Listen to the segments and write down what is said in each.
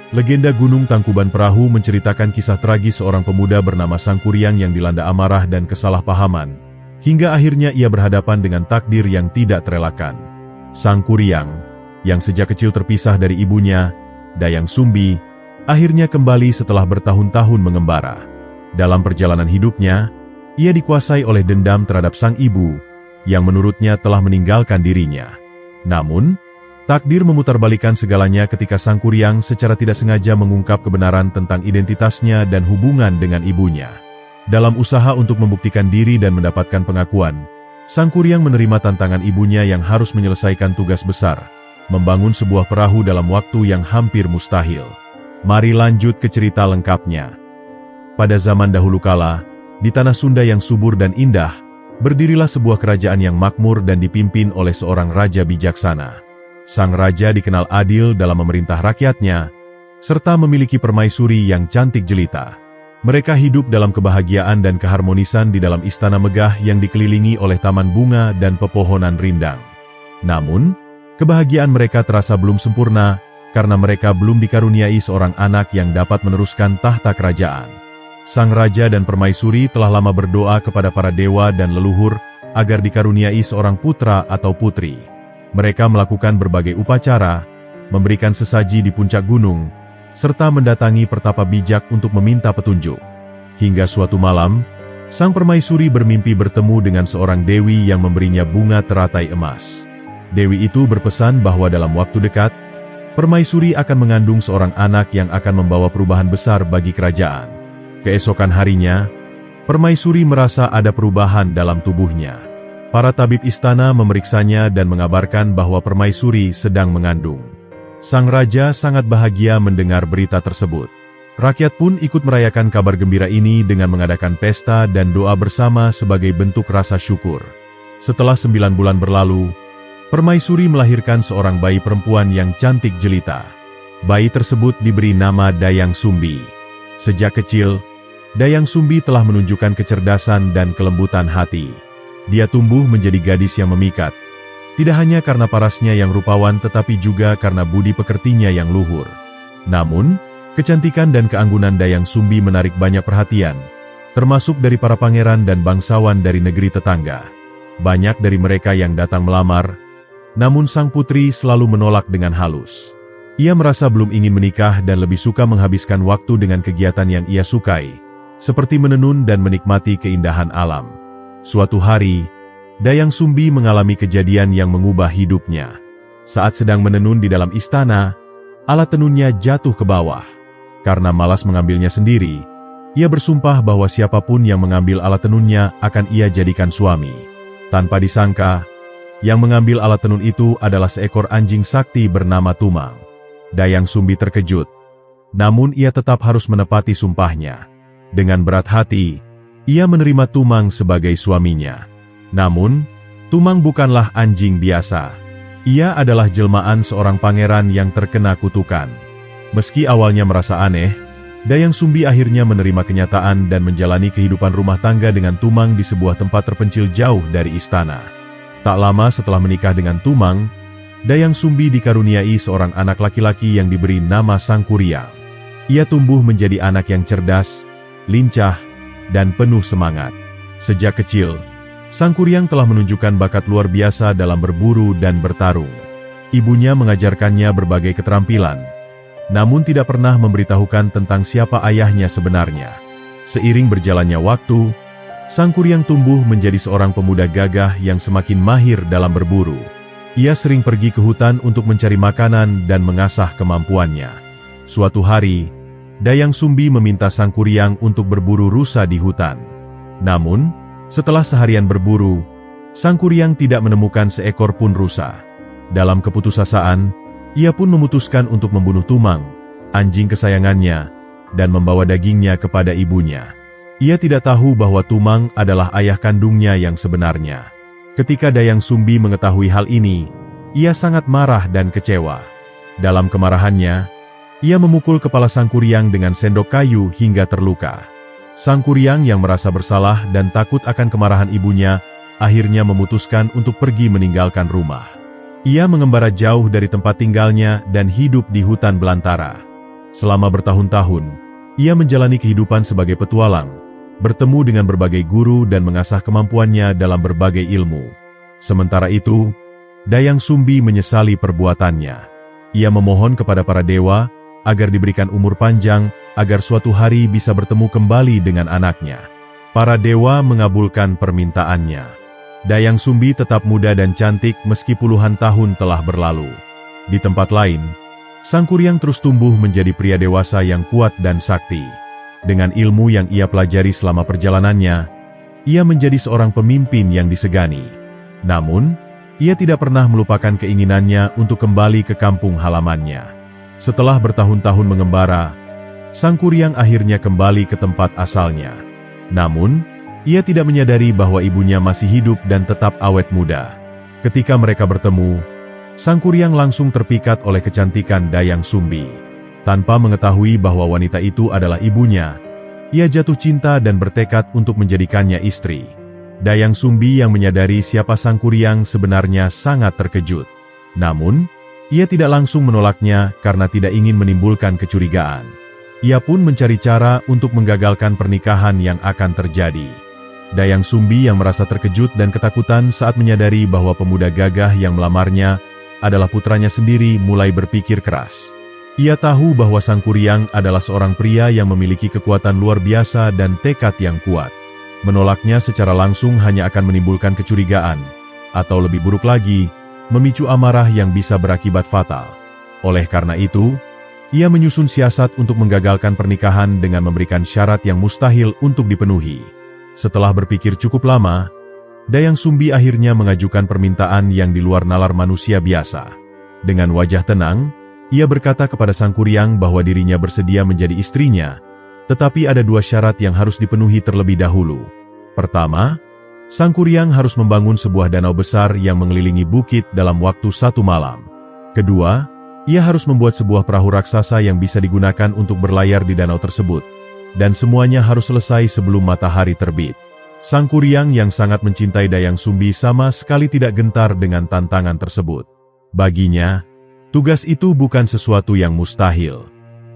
Legenda Gunung Tangkuban Perahu menceritakan kisah tragis seorang pemuda bernama Sangkuriang yang dilanda amarah dan kesalahpahaman, hingga akhirnya ia berhadapan dengan takdir yang tidak terelakkan. Sangkuriang, yang sejak kecil terpisah dari ibunya, Dayang Sumbi, akhirnya kembali setelah bertahun-tahun mengembara. Dalam perjalanan hidupnya, ia dikuasai oleh dendam terhadap sang ibu, yang menurutnya telah meninggalkan dirinya. Namun, takdir memutarbalikkan segalanya ketika Sangkuriang secara tidak sengaja mengungkap kebenaran tentang identitasnya dan hubungan dengan ibunya. Dalam usaha untuk membuktikan diri dan mendapatkan pengakuan, Sangkuriang menerima tantangan ibunya yang harus menyelesaikan tugas besar, membangun sebuah perahu dalam waktu yang hampir mustahil. Mari lanjut ke cerita lengkapnya. Pada zaman dahulu kala, di tanah Sunda yang subur dan indah, berdirilah sebuah kerajaan yang makmur dan dipimpin oleh seorang raja bijaksana. Sang raja dikenal adil dalam memerintah rakyatnya, serta memiliki permaisuri yang cantik jelita. Mereka hidup dalam kebahagiaan dan keharmonisan di dalam istana megah yang dikelilingi oleh taman bunga dan pepohonan rindang. Namun, kebahagiaan mereka terasa belum sempurna karena mereka belum dikaruniai seorang anak yang dapat meneruskan tahta kerajaan. Sang raja dan permaisuri telah lama berdoa kepada para dewa dan leluhur agar dikaruniai seorang putra atau putri. Mereka melakukan berbagai upacara, memberikan sesaji di puncak gunung, serta mendatangi pertapa bijak untuk meminta petunjuk. Hingga suatu malam, sang permaisuri bermimpi bertemu dengan seorang dewi yang memberinya bunga teratai emas. Dewi itu berpesan bahwa dalam waktu dekat, permaisuri akan mengandung seorang anak yang akan membawa perubahan besar bagi kerajaan. Keesokan harinya, permaisuri merasa ada perubahan dalam tubuhnya. Para tabib istana memeriksanya dan mengabarkan bahwa permaisuri sedang mengandung. Sang raja sangat bahagia mendengar berita tersebut. Rakyat pun ikut merayakan kabar gembira ini dengan mengadakan pesta dan doa bersama sebagai bentuk rasa syukur. Setelah 9 bulan berlalu, permaisuri melahirkan seorang bayi perempuan yang cantik jelita. Bayi tersebut diberi nama Dayang Sumbi. Sejak kecil, Dayang Sumbi telah menunjukkan kecerdasan dan kelembutan hati. Dia tumbuh menjadi gadis yang memikat, tidak hanya karena parasnya yang rupawan tetapi juga karena budi pekertinya yang luhur. Namun, kecantikan dan keanggunan Dayang Sumbi menarik banyak perhatian, termasuk dari para pangeran dan bangsawan dari negeri tetangga. Banyak dari mereka yang datang melamar, namun sang putri selalu menolak dengan halus. Ia merasa belum ingin menikah dan lebih suka menghabiskan waktu dengan kegiatan yang ia sukai, seperti menenun dan menikmati keindahan alam. Suatu hari, Dayang Sumbi mengalami kejadian yang mengubah hidupnya. Saat sedang menenun di dalam istana, alat tenunnya jatuh ke bawah. Karena malas mengambilnya sendiri, ia bersumpah bahwa siapapun yang mengambil alat tenunnya akan ia jadikan suami. Tanpa disangka, yang mengambil alat tenun itu adalah seekor anjing sakti bernama Tumang. Dayang Sumbi terkejut, namun ia tetap harus menepati sumpahnya. Dengan berat hati, ia menerima Tumang sebagai suaminya. Namun, Tumang bukanlah anjing biasa. Ia adalah jelmaan seorang pangeran yang terkena kutukan. Meski awalnya merasa aneh, Dayang Sumbi akhirnya menerima kenyataan dan menjalani kehidupan rumah tangga dengan Tumang di sebuah tempat terpencil jauh dari istana. Tak lama setelah menikah dengan Tumang, Dayang Sumbi dikaruniai seorang anak laki-laki yang diberi nama Sangkuriang. Ia tumbuh menjadi anak yang cerdas, lincah, dan penuh semangat. Sejak kecil, Sangkuriang telah menunjukkan bakat luar biasa dalam berburu dan bertarung. Ibunya mengajarkannya berbagai keterampilan, namun tidak pernah memberitahukan tentang siapa ayahnya sebenarnya. Seiring berjalannya waktu, Sangkuriang tumbuh menjadi seorang pemuda gagah yang semakin mahir dalam berburu. Ia sering pergi ke hutan untuk mencari makanan dan mengasah kemampuannya. Suatu hari, Dayang Sumbi meminta Sangkuriang untuk berburu rusa di hutan. Namun, setelah seharian berburu, Sangkuriang tidak menemukan seekor pun rusa. Dalam keputusasaan, ia pun memutuskan untuk membunuh Tumang, anjing kesayangannya, dan membawa dagingnya kepada ibunya. Ia tidak tahu bahwa Tumang adalah ayah kandungnya yang sebenarnya. Ketika Dayang Sumbi mengetahui hal ini, ia sangat marah dan kecewa. Dalam kemarahannya, ia memukul kepala Sangkuriang dengan sendok kayu hingga terluka. Sangkuriang yang merasa bersalah dan takut akan kemarahan ibunya, akhirnya memutuskan untuk pergi meninggalkan rumah. Ia mengembara jauh dari tempat tinggalnya dan hidup di hutan belantara. Selama bertahun-tahun, ia menjalani kehidupan sebagai petualang, bertemu dengan berbagai guru dan mengasah kemampuannya dalam berbagai ilmu. Sementara itu, Dayang Sumbi menyesali perbuatannya. Ia memohon kepada para dewa agar diberikan umur panjang agar suatu hari bisa bertemu kembali dengan anaknya. Para dewa mengabulkan permintaannya. Dayang Sumbi tetap muda dan cantik meski puluhan tahun telah berlalu. Di tempat lain, Sangkuriang terus tumbuh menjadi pria dewasa yang kuat dan sakti. Dengan ilmu yang ia pelajari selama perjalanannya, ia menjadi seorang pemimpin yang disegani. Namun, ia tidak pernah melupakan keinginannya untuk kembali ke kampung halamannya. Setelah bertahun-tahun mengembara, Sangkuriang akhirnya kembali ke tempat asalnya. Namun, ia tidak menyadari bahwa ibunya masih hidup dan tetap awet muda. Ketika mereka bertemu, Sangkuriang langsung terpikat oleh kecantikan Dayang Sumbi. Tanpa mengetahui bahwa wanita itu adalah ibunya, ia jatuh cinta dan bertekad untuk menjadikannya istri. Dayang Sumbi yang menyadari siapa Sangkuriang sebenarnya sangat terkejut. Namun, ia tidak langsung menolaknya karena tidak ingin menimbulkan kecurigaan. Ia pun mencari cara untuk menggagalkan pernikahan yang akan terjadi. Dayang Sumbi yang merasa terkejut dan ketakutan saat menyadari bahwa pemuda gagah yang melamarnya adalah putranya sendiri mulai berpikir keras. Ia tahu bahwa Sangkuriang adalah seorang pria yang memiliki kekuatan luar biasa dan tekad yang kuat. Menolaknya secara langsung hanya akan menimbulkan kecurigaan, atau lebih buruk lagi, memicu amarah yang bisa berakibat fatal. Oleh karena itu, ia menyusun siasat untuk menggagalkan pernikahan dengan memberikan syarat yang mustahil untuk dipenuhi. Setelah berpikir cukup lama, Dayang Sumbi akhirnya mengajukan permintaan yang di luar nalar manusia biasa. Dengan wajah tenang, ia berkata kepada Sangkuriang bahwa dirinya bersedia menjadi istrinya, tetapi ada dua syarat yang harus dipenuhi terlebih dahulu. Pertama, Sangkuriang harus membangun sebuah danau besar yang mengelilingi bukit dalam waktu 1 malam. Kedua, ia harus membuat sebuah perahu raksasa yang bisa digunakan untuk berlayar di danau tersebut. Dan semuanya harus selesai sebelum matahari terbit. Sangkuriang yang sangat mencintai Dayang Sumbi sama sekali tidak gentar dengan tantangan tersebut. Baginya, tugas itu bukan sesuatu yang mustahil.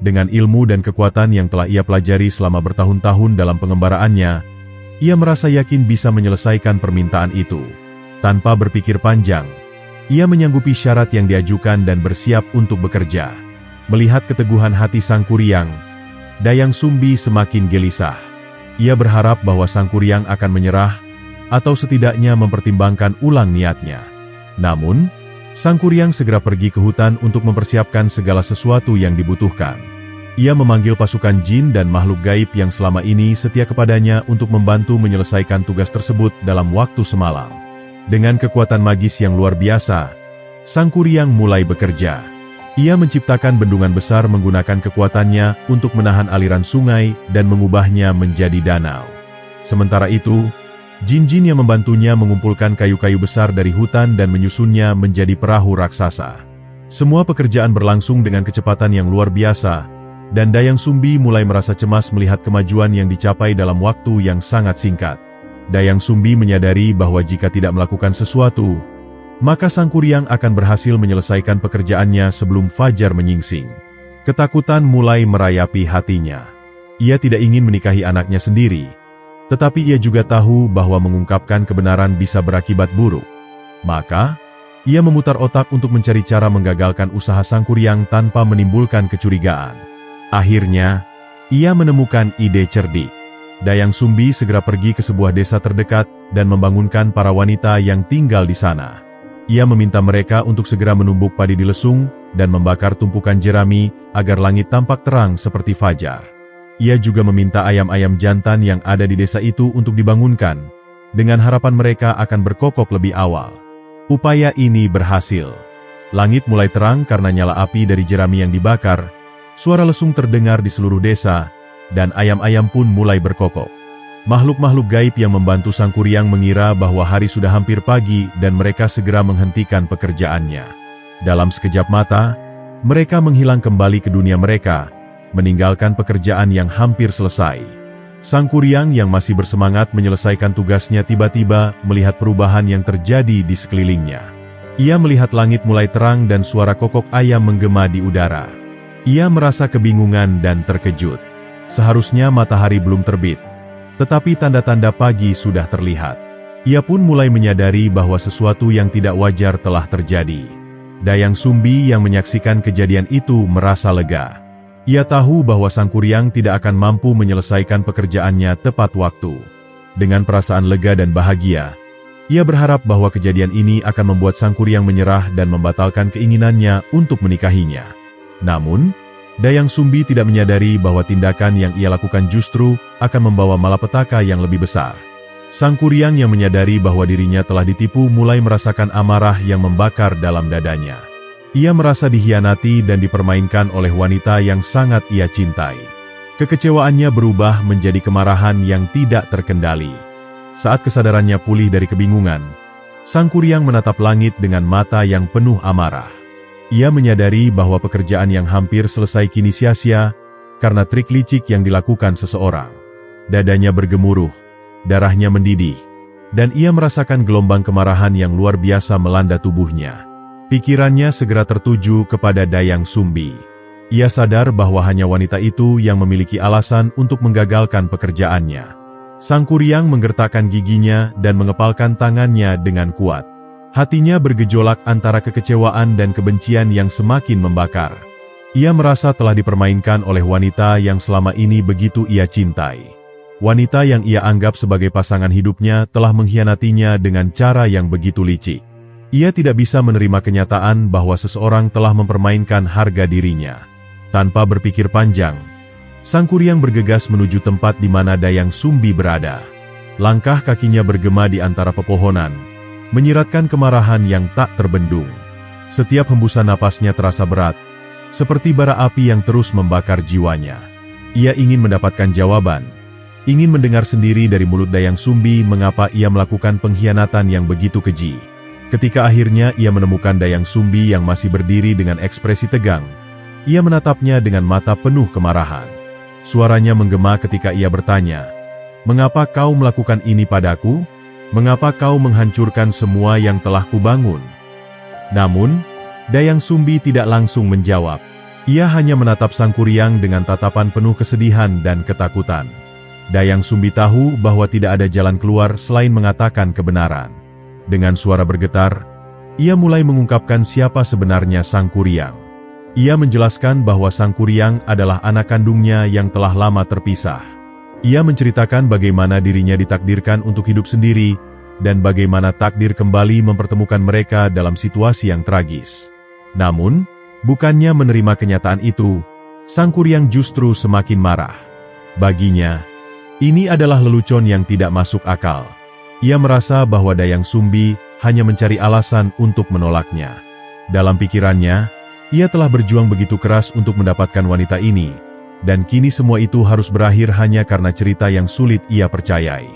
Dengan ilmu dan kekuatan yang telah ia pelajari selama bertahun-tahun dalam pengembaraannya, ia merasa yakin bisa menyelesaikan permintaan itu. Tanpa berpikir panjang, ia menyanggupi syarat yang diajukan dan bersiap untuk bekerja. Melihat keteguhan hati Sangkuriang, Dayang Sumbi semakin gelisah. Ia berharap bahwa Sangkuriang akan menyerah, atau setidaknya mempertimbangkan ulang niatnya. Namun, Sangkuriang segera pergi ke hutan untuk mempersiapkan segala sesuatu yang dibutuhkan. Ia memanggil pasukan jin dan makhluk gaib yang selama ini setia kepadanya untuk membantu menyelesaikan tugas tersebut dalam waktu semalam. Dengan kekuatan magis yang luar biasa, Sangkuriang mulai bekerja. Ia menciptakan bendungan besar menggunakan kekuatannya untuk menahan aliran sungai dan mengubahnya menjadi danau. Sementara itu, jin-jin yang membantunya mengumpulkan kayu-kayu besar dari hutan dan menyusunnya menjadi perahu raksasa. Semua pekerjaan berlangsung dengan kecepatan yang luar biasa, dan Dayang Sumbi mulai merasa cemas melihat kemajuan yang dicapai dalam waktu yang sangat singkat. Dayang Sumbi menyadari bahwa jika tidak melakukan sesuatu, maka Sangkuriang akan berhasil menyelesaikan pekerjaannya sebelum fajar menyingsing. Ketakutan mulai merayapi hatinya. Ia tidak ingin menikahi anaknya sendiri, tetapi ia juga tahu bahwa mengungkapkan kebenaran bisa berakibat buruk. Maka, ia memutar otak untuk mencari cara menggagalkan usaha Sangkuriang tanpa menimbulkan kecurigaan. Akhirnya, ia menemukan ide cerdik. Dayang Sumbi segera pergi ke sebuah desa terdekat dan membangunkan para wanita yang tinggal di sana. Ia meminta mereka untuk segera menumbuk padi di lesung dan membakar tumpukan jerami agar langit tampak terang seperti fajar. Ia juga meminta ayam-ayam jantan yang ada di desa itu untuk dibangunkan, dengan harapan mereka akan berkokok lebih awal. Upaya ini berhasil. Langit mulai terang karena nyala api dari jerami yang dibakar, suara lesung terdengar di seluruh desa, dan ayam-ayam pun mulai berkokok. Makhluk-makhluk gaib yang membantu Sangkuriang mengira bahwa hari sudah hampir pagi dan mereka segera menghentikan pekerjaannya. Dalam sekejap mata, mereka menghilang kembali ke dunia mereka, meninggalkan pekerjaan yang hampir selesai. Sangkuriang yang masih bersemangat menyelesaikan tugasnya tiba-tiba melihat perubahan yang terjadi di sekelilingnya. Ia melihat langit mulai terang dan suara kokok ayam menggema di udara. Ia merasa kebingungan dan terkejut. Seharusnya matahari belum terbit, tetapi tanda-tanda pagi sudah terlihat. Ia pun mulai menyadari bahwa sesuatu yang tidak wajar telah terjadi. Dayang Sumbi yang menyaksikan kejadian itu merasa lega. Ia tahu bahwa Sang Kuryang tidak akan mampu menyelesaikan pekerjaannya tepat waktu. Dengan perasaan lega dan bahagia, ia berharap bahwa kejadian ini akan membuat Sang Kuryang menyerah dan membatalkan keinginannya untuk menikahinya. Namun, Dayang Sumbi tidak menyadari bahwa tindakan yang ia lakukan justru akan membawa malapetaka yang lebih besar. Sang Kuryang yang menyadari bahwa dirinya telah ditipu mulai merasakan amarah yang membakar dalam dadanya. Ia merasa dikhianati dan dipermainkan oleh wanita yang sangat ia cintai. Kekecewaannya berubah menjadi kemarahan yang tidak terkendali. Saat kesadarannya pulih dari kebingungan, Sang Kuryang menatap langit dengan mata yang penuh amarah. Ia menyadari bahwa pekerjaan yang hampir selesai kini sia-sia karena trik licik yang dilakukan seseorang. Dadanya bergemuruh, darahnya mendidih, dan ia merasakan gelombang kemarahan yang luar biasa melanda tubuhnya. Pikirannya segera tertuju kepada Dayang Sumbi. Ia sadar bahwa hanya wanita itu yang memiliki alasan untuk menggagalkan pekerjaannya. Sang Kuryang menggertakkan giginya dan mengepalkan tangannya dengan kuat. Hatinya bergejolak antara kekecewaan dan kebencian yang semakin membakar. Ia merasa telah dipermainkan oleh wanita yang selama ini begitu ia cintai. Wanita yang ia anggap sebagai pasangan hidupnya telah mengkhianatinya dengan cara yang begitu licik. Ia tidak bisa menerima kenyataan bahwa seseorang telah mempermainkan harga dirinya. Tanpa berpikir panjang, Sang Kuryang bergegas menuju tempat di mana Dayang Sumbi berada. Langkah kakinya bergema di antara pepohonan, menyiratkan kemarahan yang tak terbendung. Setiap hembusan napasnya terasa berat, seperti bara api yang terus membakar jiwanya. Ia ingin mendapatkan jawaban, ingin mendengar sendiri dari mulut Dayang Sumbi mengapa ia melakukan pengkhianatan yang begitu keji. Ketika akhirnya ia menemukan Dayang Sumbi yang masih berdiri dengan ekspresi tegang, ia menatapnya dengan mata penuh kemarahan. Suaranya menggema ketika ia bertanya, "Mengapa kau melakukan ini padaku? Mengapa kau menghancurkan semua yang telah kubangun?" Namun, Dayang Sumbi tidak langsung menjawab. Ia hanya menatap Sang Kuryang dengan tatapan penuh kesedihan dan ketakutan. Dayang Sumbi tahu bahwa tidak ada jalan keluar selain mengatakan kebenaran. Dengan suara bergetar, ia mulai mengungkapkan siapa sebenarnya Sang Kuryang. Ia menjelaskan bahwa Sang Kuryang adalah anak kandungnya yang telah lama terpisah. Ia menceritakan bagaimana dirinya ditakdirkan untuk hidup sendiri, dan bagaimana takdir kembali mempertemukan mereka dalam situasi yang tragis. Namun, bukannya menerima kenyataan itu, Sang Kuryang justru semakin marah. Baginya, ini adalah lelucon yang tidak masuk akal. Ia merasa bahwa Dayang Sumbi hanya mencari alasan untuk menolaknya. Dalam pikirannya, ia telah berjuang begitu keras untuk mendapatkan wanita ini, dan kini semua itu harus berakhir hanya karena cerita yang sulit ia percayai.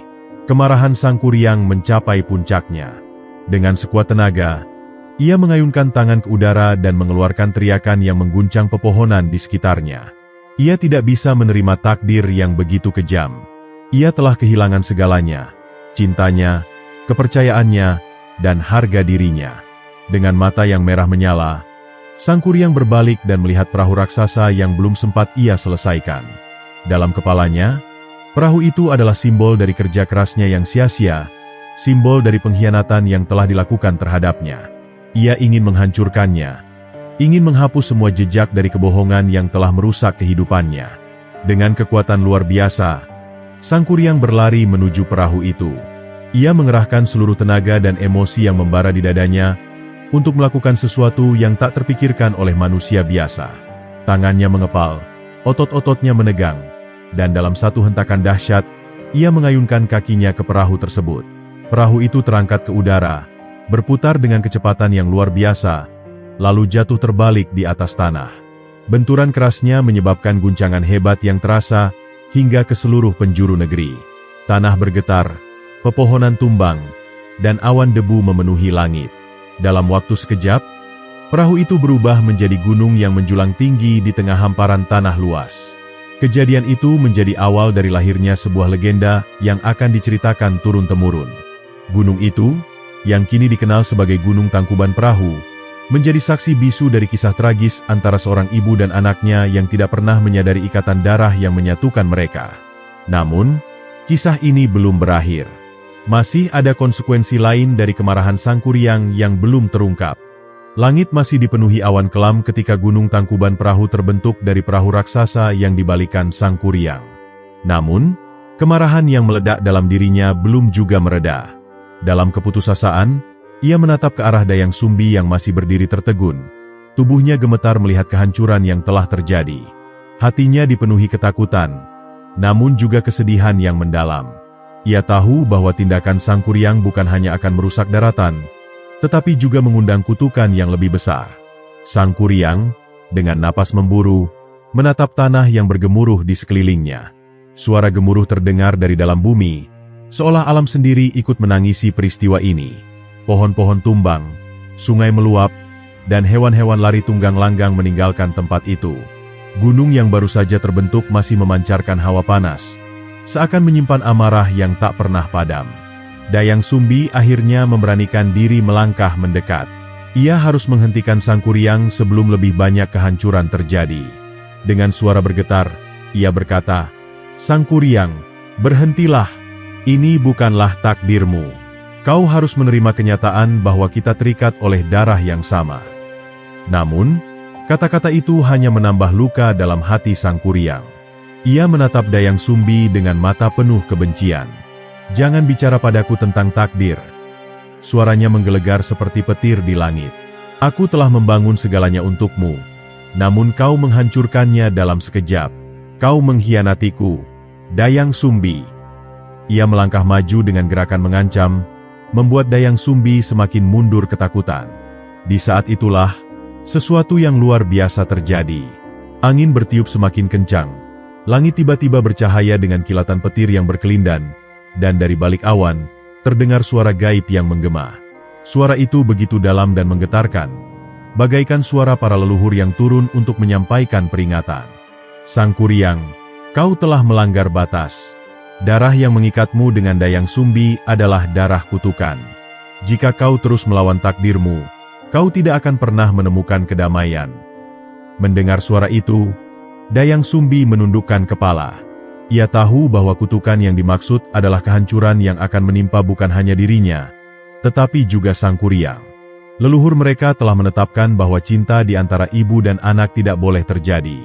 Kemarahan Sang Kuryang mencapai puncaknya. Dengan sekuat tenaga, ia mengayunkan tangan ke udara dan mengeluarkan teriakan yang mengguncang pepohonan di sekitarnya. Ia tidak bisa menerima takdir yang begitu kejam. Ia telah kehilangan segalanya, cintanya, kepercayaannya, dan harga dirinya. Dengan mata yang merah menyala, Sang Kuryang berbalik dan melihat perahu raksasa yang belum sempat ia selesaikan. Dalam kepalanya, perahu itu adalah simbol dari kerja kerasnya yang sia-sia, simbol dari pengkhianatan yang telah dilakukan terhadapnya. Ia ingin menghancurkannya, ingin menghapus semua jejak dari kebohongan yang telah merusak kehidupannya. Dengan kekuatan luar biasa, Sang Kuryang berlari menuju perahu itu. Ia mengerahkan seluruh tenaga dan emosi yang membara di dadanya untuk melakukan sesuatu yang tak terpikirkan oleh manusia biasa. Tangannya mengepal, otot-ototnya menegang, dan dalam satu hentakan dahsyat, ia mengayunkan kakinya ke perahu tersebut. Perahu itu terangkat ke udara, berputar dengan kecepatan yang luar biasa, lalu jatuh terbalik di atas tanah. Benturan kerasnya menyebabkan guncangan hebat yang terasa hingga ke seluruh penjuru negeri. Tanah bergetar, pepohonan tumbang, dan awan debu memenuhi langit. Dalam waktu sekejap, perahu itu berubah menjadi gunung yang menjulang tinggi di tengah hamparan tanah luas. Kejadian itu menjadi awal dari lahirnya sebuah legenda yang akan diceritakan turun-temurun. Gunung itu, yang kini dikenal sebagai Gunung Tangkuban Perahu, menjadi saksi bisu dari kisah tragis antara seorang ibu dan anaknya yang tidak pernah menyadari ikatan darah yang menyatukan mereka. Namun, kisah ini belum berakhir. Masih ada konsekuensi lain dari kemarahan Sang Kuryang yang belum terungkap. Langit masih dipenuhi awan kelam ketika gunung Tangkuban Perahu terbentuk dari perahu raksasa yang dibalikan Sang Kuryang. Namun, kemarahan yang meledak dalam dirinya belum juga mereda. Dalam keputusasaan, ia menatap ke arah Dayang Sumbi yang masih berdiri tertegun. Tubuhnya gemetar melihat kehancuran yang telah terjadi. Hatinya dipenuhi ketakutan, namun juga kesedihan yang mendalam. Ia tahu bahwa tindakan Sang Kuryang bukan hanya akan merusak daratan, tetapi juga mengundang kutukan yang lebih besar. Sang Kuryang, dengan napas memburu, menatap tanah yang bergemuruh di sekelilingnya. Suara gemuruh terdengar dari dalam bumi, seolah alam sendiri ikut menangisi peristiwa ini. Pohon-pohon tumbang, sungai meluap, dan hewan-hewan lari tunggang langgang meninggalkan tempat itu. Gunung yang baru saja terbentuk masih memancarkan hawa panas, seakan menyimpan amarah yang tak pernah padam. Dayang Sumbi akhirnya memberanikan diri melangkah mendekat. Ia harus menghentikan Sang Kuryang sebelum lebih banyak kehancuran terjadi. Dengan suara bergetar, ia berkata, "Sang Kuryang, berhentilah. Ini bukanlah takdirmu. Kau harus menerima kenyataan bahwa kita terikat oleh darah yang sama." Namun, kata-kata itu hanya menambah luka dalam hati Sang Kuryang. Ia menatap Dayang Sumbi dengan mata penuh kebencian. "Jangan bicara padaku tentang takdir." Suaranya menggelegar seperti petir di langit. "Aku telah membangun segalanya untukmu, namun kau menghancurkannya dalam sekejap. Kau mengkhianatiku, Dayang Sumbi." Ia melangkah maju dengan gerakan mengancam, membuat Dayang Sumbi semakin mundur ketakutan. Di saat itulah, sesuatu yang luar biasa terjadi. Angin bertiup semakin kencang. Langit tiba-tiba bercahaya dengan kilatan petir yang berkelindan, dan dari balik awan, terdengar suara gaib yang menggema. Suara itu begitu dalam dan menggetarkan, bagaikan suara para leluhur yang turun untuk menyampaikan peringatan. "Sang Kuryang, kau telah melanggar batas. Darah yang mengikatmu dengan Dayang Sumbi adalah darah kutukan. Jika kau terus melawan takdirmu, kau tidak akan pernah menemukan kedamaian." Mendengar suara itu, Dayang Sumbi menundukkan kepala. Ia tahu bahwa kutukan yang dimaksud adalah kehancuran yang akan menimpa bukan hanya dirinya, tetapi juga Sang Kuryang. Leluhur mereka telah menetapkan bahwa cinta di antara ibu dan anak tidak boleh terjadi.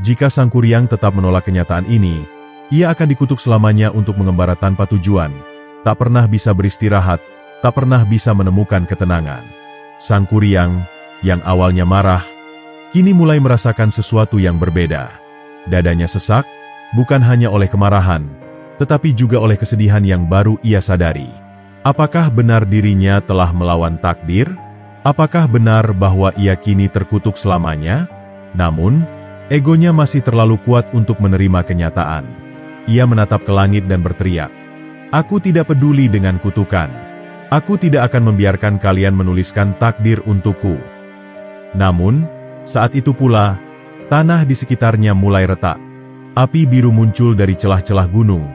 Jika Sang Kuryang tetap menolak kenyataan ini, ia akan dikutuk selamanya untuk mengembara tanpa tujuan, tak pernah bisa beristirahat, tak pernah bisa menemukan ketenangan. Sang Kuryang, yang awalnya marah, kini mulai merasakan sesuatu yang berbeda. Dadanya sesak, bukan hanya oleh kemarahan, tetapi juga oleh kesedihan yang baru ia sadari. Apakah benar dirinya telah melawan takdir? Apakah benar bahwa ia kini terkutuk selamanya? Namun, egonya masih terlalu kuat untuk menerima kenyataan. Ia menatap ke langit dan berteriak, "Aku tidak peduli dengan kutukan. Aku tidak akan membiarkan kalian menuliskan takdir untukku." Namun, saat itu pula, tanah di sekitarnya mulai retak. Api biru muncul dari celah-celah gunung,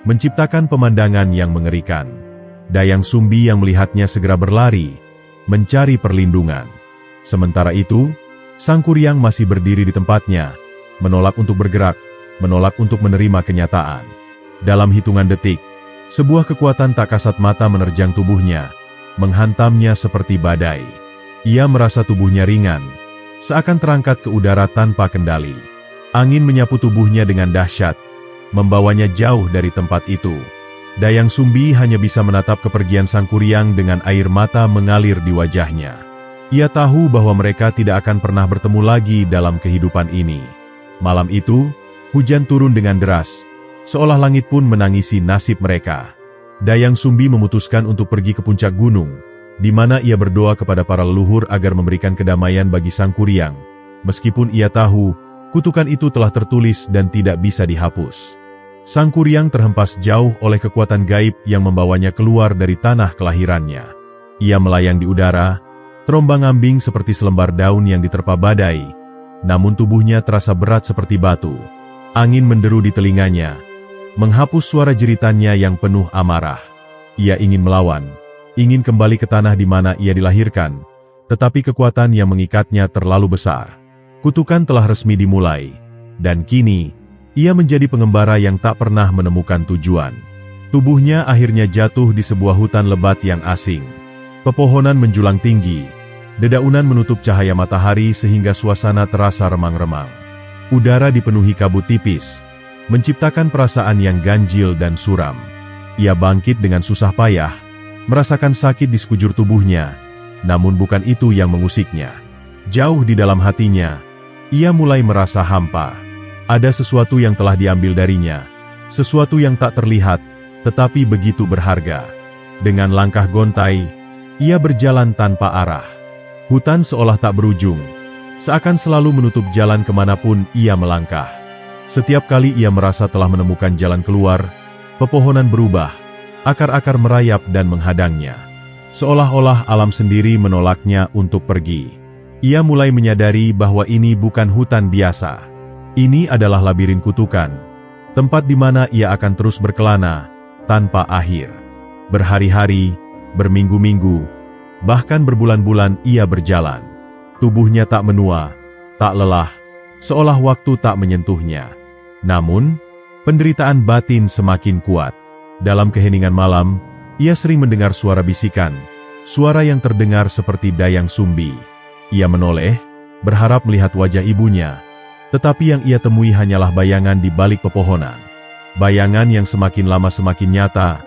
menciptakan pemandangan yang mengerikan. Dayang Sumbi yang melihatnya segera berlari, mencari perlindungan. Sementara itu, Sang Kuryang masih berdiri di tempatnya, menolak untuk bergerak, menolak untuk menerima kenyataan. Dalam hitungan detik, sebuah kekuatan tak kasat mata menerjang tubuhnya, menghantamnya seperti badai. Ia merasa tubuhnya ringan, seakan terangkat ke udara tanpa kendali. Angin menyapu tubuhnya dengan dahsyat, membawanya jauh dari tempat itu. Dayang Sumbi hanya bisa menatap kepergian Sang Kuryang dengan air mata mengalir di wajahnya. Ia tahu bahwa mereka tidak akan pernah bertemu lagi dalam kehidupan ini. Malam itu, hujan turun dengan deras, seolah langit pun menangisi nasib mereka. Dayang Sumbi memutuskan untuk pergi ke puncak gunung, di mana ia berdoa kepada para leluhur agar memberikan kedamaian bagi Sang Kuryang. Meskipun ia tahu, kutukan itu telah tertulis dan tidak bisa dihapus. Sang Kuryang terhempas jauh oleh kekuatan gaib yang membawanya keluar dari tanah kelahirannya. Ia melayang di udara, terombang-ambing seperti selembar daun yang diterpa badai, namun tubuhnya terasa berat seperti batu. Angin menderu di telinganya, menghapus suara jeritannya yang penuh amarah. Ia ingin melawan, ingin kembali ke tanah di mana ia dilahirkan, tetapi kekuatan yang mengikatnya terlalu besar. Kutukan telah resmi dimulai, dan kini, ia menjadi pengembara yang tak pernah menemukan tujuan. Tubuhnya akhirnya jatuh di sebuah hutan lebat yang asing. Pepohonan menjulang tinggi, dedaunan menutup cahaya matahari sehingga suasana terasa remang-remang. Udara dipenuhi kabut tipis, menciptakan perasaan yang ganjil dan suram. Ia bangkit dengan susah payah, merasakan sakit di sekujur tubuhnya, namun bukan itu yang mengusiknya. Jauh di dalam hatinya, ia mulai merasa hampa. Ada sesuatu yang telah diambil darinya, sesuatu yang tak terlihat, tetapi begitu berharga. Dengan langkah gontai, ia berjalan tanpa arah. Hutan seolah tak berujung, seakan selalu menutup jalan kemanapun ia melangkah. Setiap kali ia merasa telah menemukan jalan keluar, pepohonan berubah, akar-akar merayap dan menghadangnya. Seolah-olah alam sendiri menolaknya untuk pergi. Ia mulai menyadari bahwa ini bukan hutan biasa. Ini adalah labirin kutukan, tempat di mana ia akan terus berkelana, tanpa akhir. Berhari-hari, berminggu-minggu, bahkan berbulan-bulan ia berjalan. Tubuhnya tak menua, tak lelah, seolah waktu tak menyentuhnya. Namun, penderitaan batin semakin kuat. Dalam keheningan malam, ia sering mendengar suara bisikan, suara yang terdengar seperti dayang sumbi. Ia menoleh, berharap melihat wajah ibunya, tetapi yang ia temui hanyalah bayangan di balik pepohonan. Bayangan yang semakin lama semakin nyata,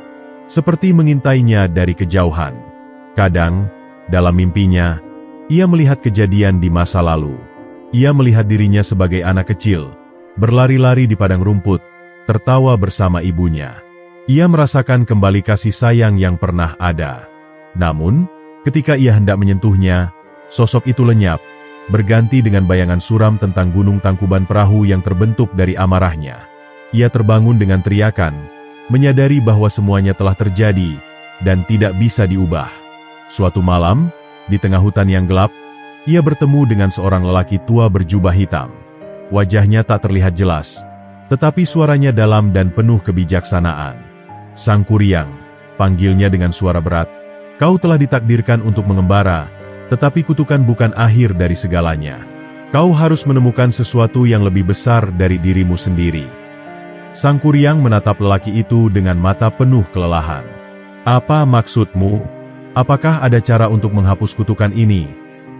seperti mengintainya dari kejauhan. Kadang, dalam mimpinya, ia melihat kejadian di masa lalu. Ia melihat dirinya sebagai anak kecil, berlari-lari di padang rumput, tertawa bersama ibunya. Ia merasakan kembali kasih sayang yang pernah ada. Namun, ketika ia hendak menyentuhnya, sosok itu lenyap, berganti dengan bayangan suram tentang gunung Tangkuban Perahu yang terbentuk dari amarahnya. Ia terbangun dengan teriakan, menyadari bahwa semuanya telah terjadi, dan tidak bisa diubah. Suatu malam, di tengah hutan yang gelap, ia bertemu dengan seorang lelaki tua berjubah hitam. Wajahnya tak terlihat jelas, tetapi suaranya dalam dan penuh kebijaksanaan. Sang Kuryang, panggilnya dengan suara berat, kau telah ditakdirkan untuk mengembara, tetapi kutukan bukan akhir dari segalanya. Kau harus menemukan sesuatu yang lebih besar dari dirimu sendiri. Sang Kuryang menatap lelaki itu dengan mata penuh kelelahan. Apa maksudmu? Apakah ada cara untuk menghapus kutukan ini?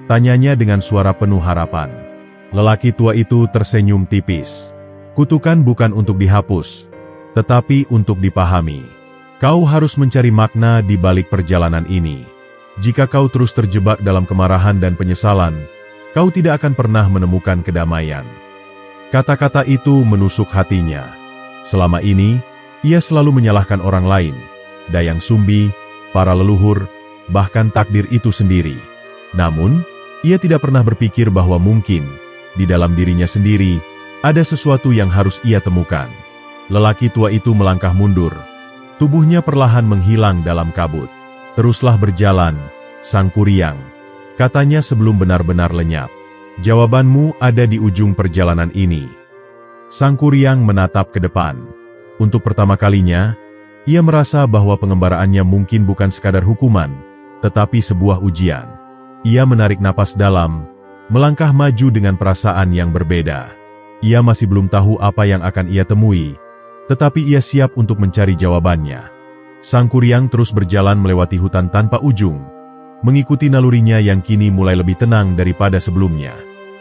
Tanyanya dengan suara penuh harapan. Lelaki tua itu tersenyum tipis. Kutukan bukan untuk dihapus, tetapi untuk dipahami. Kau harus mencari makna di balik perjalanan ini. Jika kau terus terjebak dalam kemarahan dan penyesalan, kau tidak akan pernah menemukan kedamaian. Kata-kata itu menusuk hatinya. Selama ini, ia selalu menyalahkan orang lain, dayang sumbi, para leluhur, bahkan takdir itu sendiri. Namun, ia tidak pernah berpikir bahwa mungkin, di dalam dirinya sendiri, ada sesuatu yang harus ia temukan. Lelaki tua itu melangkah mundur. Tubuhnya perlahan menghilang dalam kabut. Teruslah berjalan, Sang Kuryang, katanya sebelum benar-benar lenyap. Jawabanmu ada di ujung perjalanan ini. Sang Kuryang menatap ke depan. Untuk pertama kalinya, ia merasa bahwa pengembaraannya mungkin bukan sekadar hukuman, tetapi sebuah ujian. Ia menarik napas dalam, melangkah maju dengan perasaan yang berbeda. Ia masih belum tahu apa yang akan ia temui, tetapi ia siap untuk mencari jawabannya. Sang Kuryang terus berjalan melewati hutan tanpa ujung, mengikuti nalurinya yang kini mulai lebih tenang daripada sebelumnya.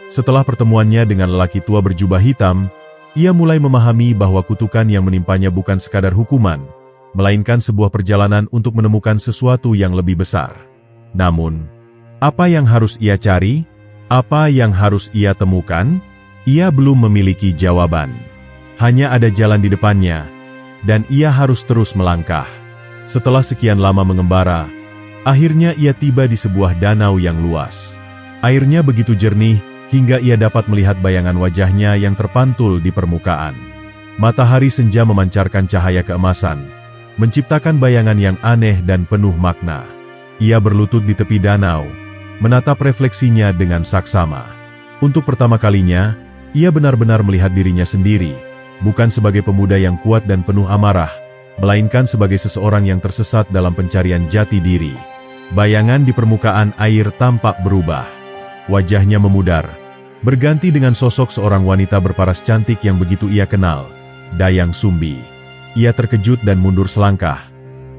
Setelah pertemuannya dengan lelaki tua berjubah hitam, ia mulai memahami bahwa kutukan yang menimpanya bukan sekadar hukuman, melainkan sebuah perjalanan untuk menemukan sesuatu yang lebih besar. Namun, apa yang harus ia cari? Apa yang harus ia temukan? Ia belum memiliki jawaban. Hanya ada jalan di depannya, dan ia harus terus melangkah. Setelah sekian lama mengembara, akhirnya ia tiba di sebuah danau yang luas. Airnya begitu jernih, hingga ia dapat melihat bayangan wajahnya yang terpantul di permukaan. Matahari senja memancarkan cahaya keemasan, menciptakan bayangan yang aneh dan penuh makna. Ia berlutut di tepi danau, menatap refleksinya dengan saksama. Untuk pertama kalinya, ia benar-benar melihat dirinya sendiri, bukan sebagai pemuda yang kuat dan penuh amarah, melainkan sebagai seseorang yang tersesat dalam pencarian jati diri. Bayangan di permukaan air tampak berubah. Wajahnya memudar, berganti dengan sosok seorang wanita berparas cantik yang begitu ia kenal, Dayang Sumbi. Ia terkejut dan mundur selangkah.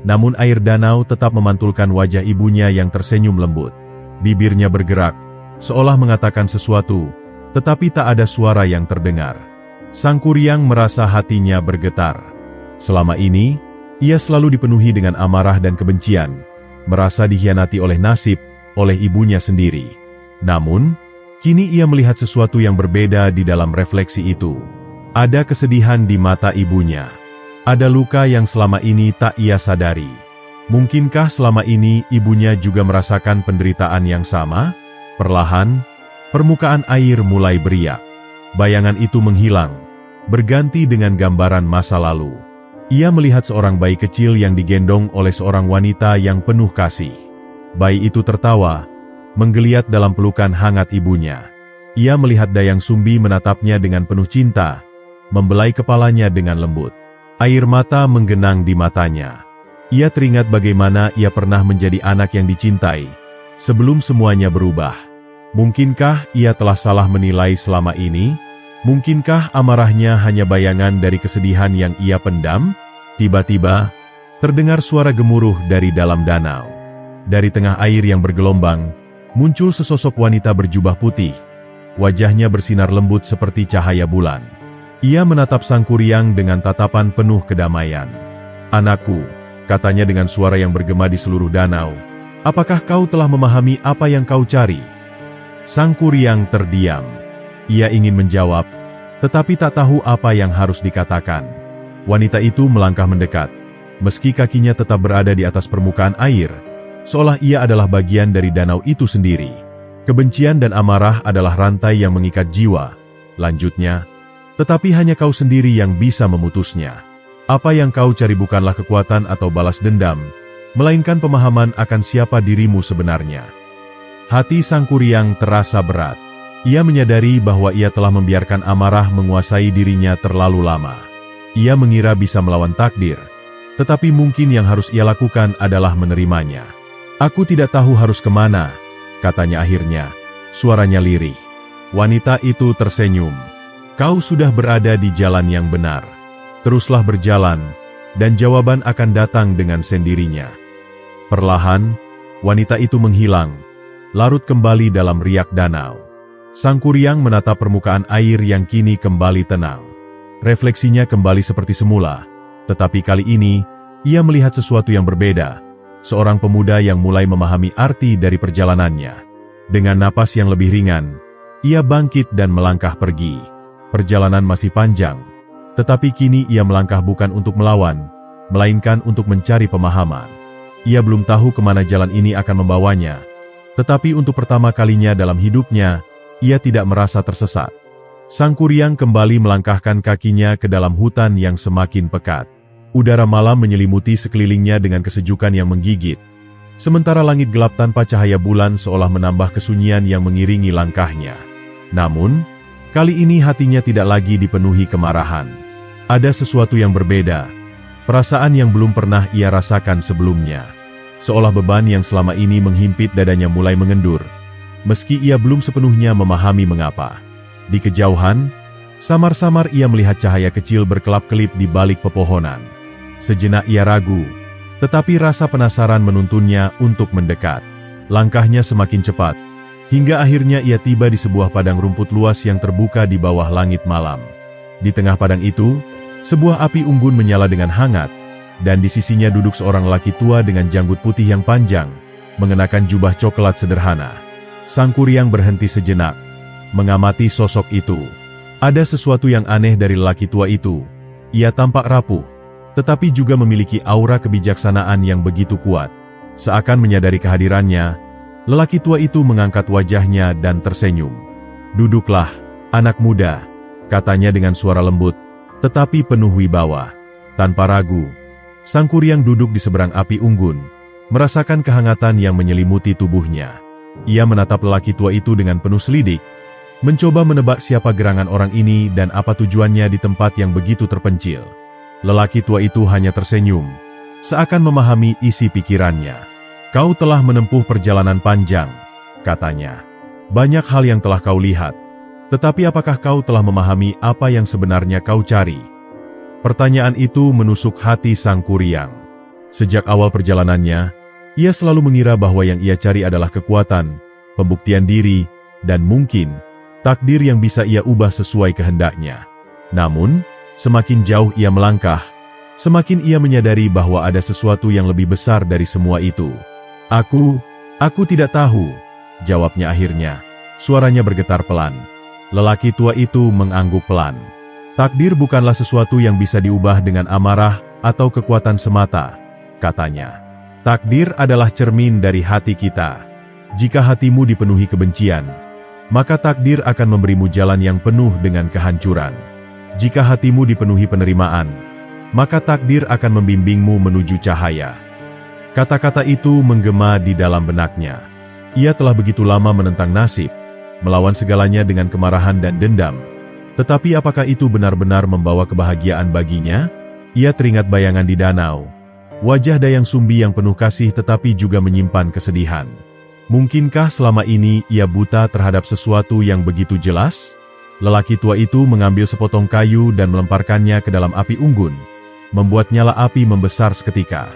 Namun air danau tetap memantulkan wajah ibunya yang tersenyum lembut. Bibirnya bergerak, seolah mengatakan sesuatu, tetapi tak ada suara yang terdengar. Sang Kuryang merasa hatinya bergetar. Selama ini, ia selalu dipenuhi dengan amarah dan kebencian, merasa dikhianati oleh nasib, oleh ibunya sendiri. Namun, kini ia melihat sesuatu yang berbeda di dalam refleksi itu. Ada kesedihan di mata ibunya. Ada luka yang selama ini tak ia sadari. Mungkinkah selama ini ibunya juga merasakan penderitaan yang sama? Perlahan, permukaan air mulai beriak. Bayangan itu menghilang, berganti dengan gambaran masa lalu. Ia melihat seorang bayi kecil yang digendong oleh seorang wanita yang penuh kasih. Bayi itu tertawa, menggeliat dalam pelukan hangat ibunya. Ia melihat Dayang Sumbi menatapnya dengan penuh cinta, membelai kepalanya dengan lembut. Air mata menggenang di matanya. Ia teringat bagaimana ia pernah menjadi anak yang dicintai, sebelum semuanya berubah. Mungkinkah ia telah salah menilai selama ini? Mungkinkah amarahnya hanya bayangan dari kesedihan yang ia pendam? Tiba-tiba, terdengar suara gemuruh dari dalam danau. Dari tengah air yang bergelombang, muncul sesosok wanita berjubah putih. Wajahnya bersinar lembut seperti cahaya bulan. Ia menatap Sang Kuryang dengan tatapan penuh kedamaian. "Anakku," katanya dengan suara yang bergema di seluruh danau, "apakah kau telah memahami apa yang kau cari?" Sang Kuryang terdiam. Ia ingin menjawab, tetapi tak tahu apa yang harus dikatakan. Wanita itu melangkah mendekat, meski kakinya tetap berada di atas permukaan air, seolah ia adalah bagian dari danau itu sendiri. "Kebencian dan amarah adalah rantai yang mengikat jiwa," lanjutnya, "tetapi hanya kau sendiri yang bisa memutusnya. Apa yang kau cari bukanlah kekuatan atau balas dendam, melainkan pemahaman akan siapa dirimu sebenarnya." Hati Sang Kuryang terasa berat. Ia menyadari bahwa ia telah membiarkan amarah menguasai dirinya terlalu lama. Ia mengira bisa melawan takdir, tetapi mungkin yang harus ia lakukan adalah menerimanya. "Aku tidak tahu harus kemana," katanya akhirnya, suaranya lirih. Wanita itu tersenyum. "Kau sudah berada di jalan yang benar. Teruslah berjalan, dan jawaban akan datang dengan sendirinya." Perlahan, wanita itu menghilang, larut kembali dalam riak danau. Sang Kuryang menatap permukaan air yang kini kembali tenang. Refleksinya kembali seperti semula, tetapi kali ini, ia melihat sesuatu yang berbeda, seorang pemuda yang mulai memahami arti dari perjalanannya. Dengan napas yang lebih ringan, ia bangkit dan melangkah pergi. Perjalanan masih panjang, tetapi kini ia melangkah bukan untuk melawan, melainkan untuk mencari pemahaman. Ia belum tahu kemana jalan ini akan membawanya, tetapi untuk pertama kalinya dalam hidupnya, ia tidak merasa tersesat. Sang Kuryang kembali melangkahkan kakinya ke dalam hutan yang semakin pekat. Udara malam menyelimuti sekelilingnya dengan kesejukan yang menggigit. Sementara langit gelap tanpa cahaya bulan seolah menambah kesunyian yang mengiringi langkahnya. Namun, kali ini hatinya tidak lagi dipenuhi kemarahan. Ada sesuatu yang berbeda, perasaan yang belum pernah ia rasakan sebelumnya. Seolah beban yang selama ini menghimpit dadanya mulai mengendur, meski ia belum sepenuhnya memahami mengapa. Di kejauhan, samar-samar ia melihat cahaya kecil berkelap-kelip di balik pepohonan. Sejenak ia ragu, tetapi rasa penasaran menuntunnya untuk mendekat. Langkahnya semakin cepat, hingga akhirnya ia tiba di sebuah padang rumput luas yang terbuka di bawah langit malam. Di tengah padang itu, sebuah api unggun menyala dengan hangat, dan di sisinya duduk seorang lelaki tua dengan janggut putih yang panjang, mengenakan jubah coklat sederhana. Sang Kuryang berhenti sejenak, mengamati sosok itu. Ada sesuatu yang aneh dari lelaki tua itu. Ia tampak rapuh, tetapi juga memiliki aura kebijaksanaan yang begitu kuat. Seakan menyadari kehadirannya, lelaki tua itu mengangkat wajahnya dan tersenyum. "Duduklah, anak muda," katanya dengan suara lembut, tetapi penuh wibawa. Tanpa ragu, Sang Kuryang duduk di seberang api unggun, merasakan kehangatan yang menyelimuti tubuhnya. Ia menatap lelaki tua itu dengan penuh selidik, mencoba menebak siapa gerangan orang ini dan apa tujuannya di tempat yang begitu terpencil. Lelaki tua itu hanya tersenyum, seakan memahami isi pikirannya. Kau telah menempuh perjalanan panjang, katanya. Banyak hal yang telah kau lihat. Tetapi apakah kau telah memahami apa yang sebenarnya kau cari? Pertanyaan itu menusuk hati Sang Kuryang. Sejak awal perjalanannya, ia selalu mengira bahwa yang ia cari adalah kekuatan, pembuktian diri, dan mungkin takdir yang bisa ia ubah sesuai kehendaknya. Namun, semakin jauh ia melangkah, semakin ia menyadari bahwa ada sesuatu yang lebih besar dari semua itu. Aku tidak tahu, jawabnya akhirnya. Suaranya bergetar pelan. Lelaki tua itu mengangguk pelan. Takdir bukanlah sesuatu yang bisa diubah dengan amarah atau kekuatan semata, katanya. Takdir adalah cermin dari hati kita. Jika hatimu dipenuhi kebencian, maka takdir akan memberimu jalan yang penuh dengan kehancuran. Jika hatimu dipenuhi penerimaan, maka takdir akan membimbingmu menuju cahaya. Kata-kata itu menggema di dalam benaknya. Ia telah begitu lama menentang nasib, melawan segalanya dengan kemarahan dan dendam. Tetapi apakah itu benar-benar membawa kebahagiaan baginya? Ia teringat bayangan di danau. Wajah Dayang Sumbi yang penuh kasih tetapi juga menyimpan kesedihan. Mungkinkah selama ini ia buta terhadap sesuatu yang begitu jelas? Lelaki tua itu mengambil sepotong kayu dan melemparkannya ke dalam api unggun, membuat nyala api membesar seketika.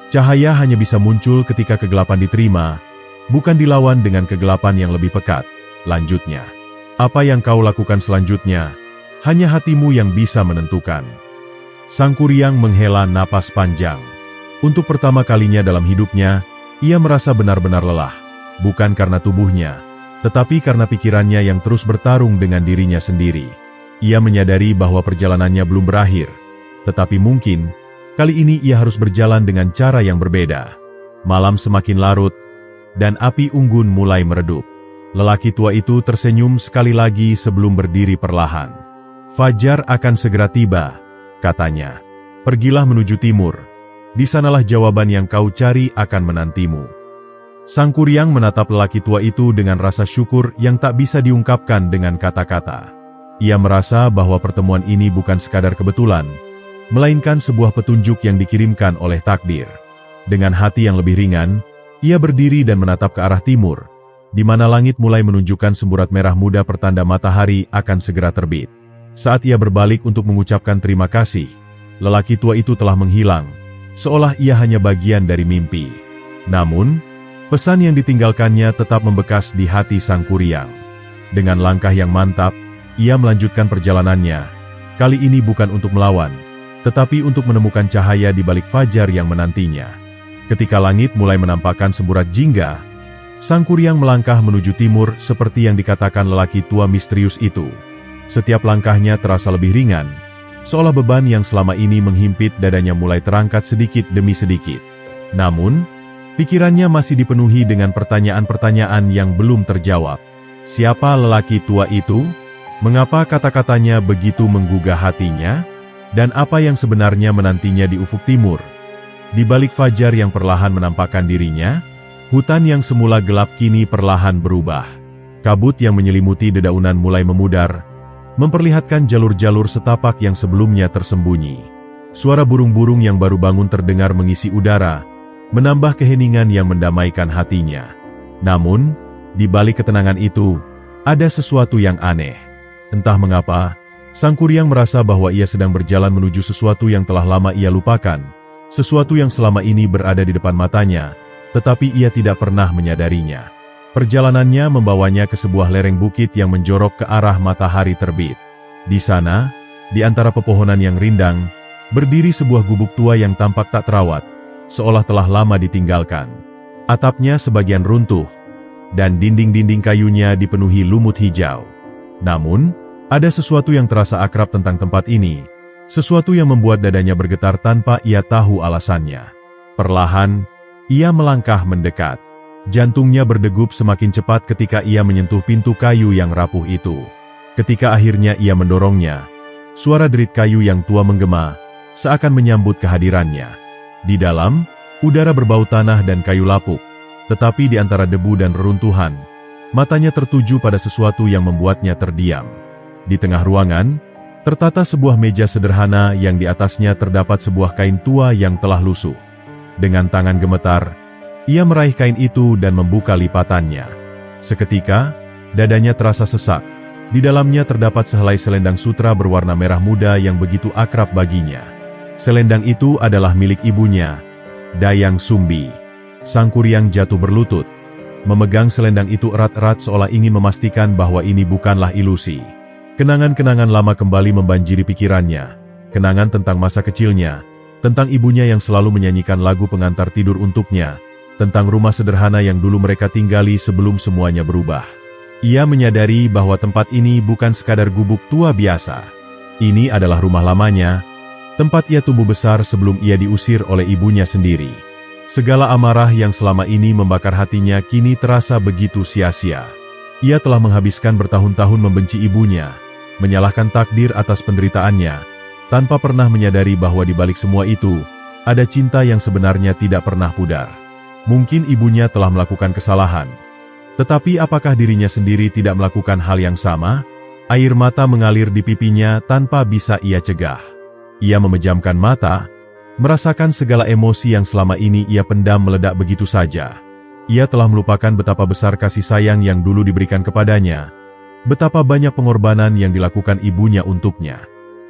Cahaya hanya bisa muncul ketika kegelapan diterima, bukan dilawan dengan kegelapan yang lebih pekat. Lanjutnya, apa yang kau lakukan selanjutnya, hanya hatimu yang bisa menentukan. Sang Kuryang menghela napas panjang. Untuk pertama kalinya dalam hidupnya, ia merasa benar-benar lelah, bukan karena tubuhnya, tetapi karena pikirannya yang terus bertarung dengan dirinya sendiri. Ia menyadari bahwa perjalanannya belum berakhir, tetapi mungkin kali ini ia harus berjalan dengan cara yang berbeda. Malam semakin larut, dan api unggun mulai meredup. Lelaki tua itu tersenyum sekali lagi sebelum berdiri perlahan. Fajar akan segera tiba, katanya. Pergilah menuju timur. Di sanalah jawaban yang kau cari akan menantimu. Sang Kuryang menatap lelaki tua itu dengan rasa syukur yang tak bisa diungkapkan dengan kata-kata. Ia merasa bahwa pertemuan ini bukan sekadar kebetulan, melainkan sebuah petunjuk yang dikirimkan oleh takdir. Dengan hati yang lebih ringan, ia berdiri dan menatap ke arah timur, di mana langit mulai menunjukkan semburat merah muda pertanda matahari akan segera terbit. Saat ia berbalik untuk mengucapkan terima kasih, lelaki tua itu telah menghilang, seolah ia hanya bagian dari mimpi. Namun, pesan yang ditinggalkannya tetap membekas di hati Sang Kuryang. Dengan langkah yang mantap, ia melanjutkan perjalanannya. Kali ini bukan untuk melawan, tetapi untuk menemukan cahaya di balik fajar yang menantinya. Ketika langit mulai menampakkan semburat jingga, Sang Kuryang melangkah menuju timur seperti yang dikatakan lelaki tua misterius itu. Setiap langkahnya terasa lebih ringan, seolah beban yang selama ini menghimpit dadanya mulai terangkat sedikit demi sedikit. Namun, pikirannya masih dipenuhi dengan pertanyaan-pertanyaan yang belum terjawab. Siapa lelaki tua itu? Mengapa kata-katanya begitu menggugah hatinya? Dan apa yang sebenarnya menantinya di ufuk timur? Di balik fajar yang perlahan menampakkan dirinya, hutan yang semula gelap kini perlahan berubah. Kabut yang menyelimuti dedaunan mulai memudar, memperlihatkan jalur-jalur setapak yang sebelumnya tersembunyi. Suara burung-burung yang baru bangun terdengar mengisi udara, menambah keheningan yang mendamaikan hatinya. Namun, di balik ketenangan itu, ada sesuatu yang aneh. Entah mengapa, Sang Kuryang merasa bahwa ia sedang berjalan menuju sesuatu yang telah lama ia lupakan, sesuatu yang selama ini berada di depan matanya, tetapi ia tidak pernah menyadarinya. Perjalanannya membawanya ke sebuah lereng bukit yang menjorok ke arah matahari terbit. Di sana, di antara pepohonan yang rindang, berdiri sebuah gubuk tua yang tampak tak terawat, seolah telah lama ditinggalkan. Atapnya sebagian runtuh, dan dinding-dinding kayunya dipenuhi lumut hijau. Namun, ada sesuatu yang terasa akrab tentang tempat ini, sesuatu yang membuat dadanya bergetar tanpa ia tahu alasannya. Perlahan, ia melangkah mendekat. Jantungnya berdegup semakin cepat ketika ia menyentuh pintu kayu yang rapuh itu. Ketika akhirnya ia mendorongnya, suara derit kayu yang tua menggema, seakan menyambut kehadirannya. Di dalam, udara berbau tanah dan kayu lapuk, tetapi di antara debu dan reruntuhan, matanya tertuju pada sesuatu yang membuatnya terdiam. Di tengah ruangan, tertata sebuah meja sederhana yang di atasnya terdapat sebuah kain tua yang telah lusuh. Dengan tangan gemetar, Ia meraih kain itu dan membuka lipatannya. Seketika, dadanya terasa sesak. Di dalamnya terdapat sehelai selendang sutra berwarna merah muda yang begitu akrab baginya. Selendang itu adalah milik ibunya, Dayang Sumbi. Sang Kuryang jatuh berlutut, memegang selendang itu erat-erat seolah ingin memastikan bahwa ini bukanlah ilusi. Kenangan-kenangan lama kembali membanjiri pikirannya. Kenangan tentang masa kecilnya, tentang ibunya yang selalu menyanyikan lagu pengantar tidur untuknya, tentang rumah sederhana yang dulu mereka tinggali sebelum semuanya berubah. Ia menyadari bahwa tempat ini bukan sekadar gubuk tua biasa. Ini adalah rumah lamanya, tempat ia tumbuh besar sebelum ia diusir oleh ibunya sendiri. Segala amarah yang selama ini membakar hatinya kini terasa begitu sia-sia. Ia telah menghabiskan bertahun-tahun membenci ibunya, menyalahkan takdir atas penderitaannya, tanpa pernah menyadari bahwa di balik semua itu, ada cinta yang sebenarnya tidak pernah pudar. Mungkin ibunya telah melakukan kesalahan. Tetapi apakah dirinya sendiri tidak melakukan hal yang sama? Air mata mengalir di pipinya tanpa bisa ia cegah. Ia memejamkan mata, merasakan segala emosi yang selama ini ia pendam meledak begitu saja. Ia telah melupakan betapa besar kasih sayang yang dulu diberikan kepadanya, betapa banyak pengorbanan yang dilakukan ibunya untuknya.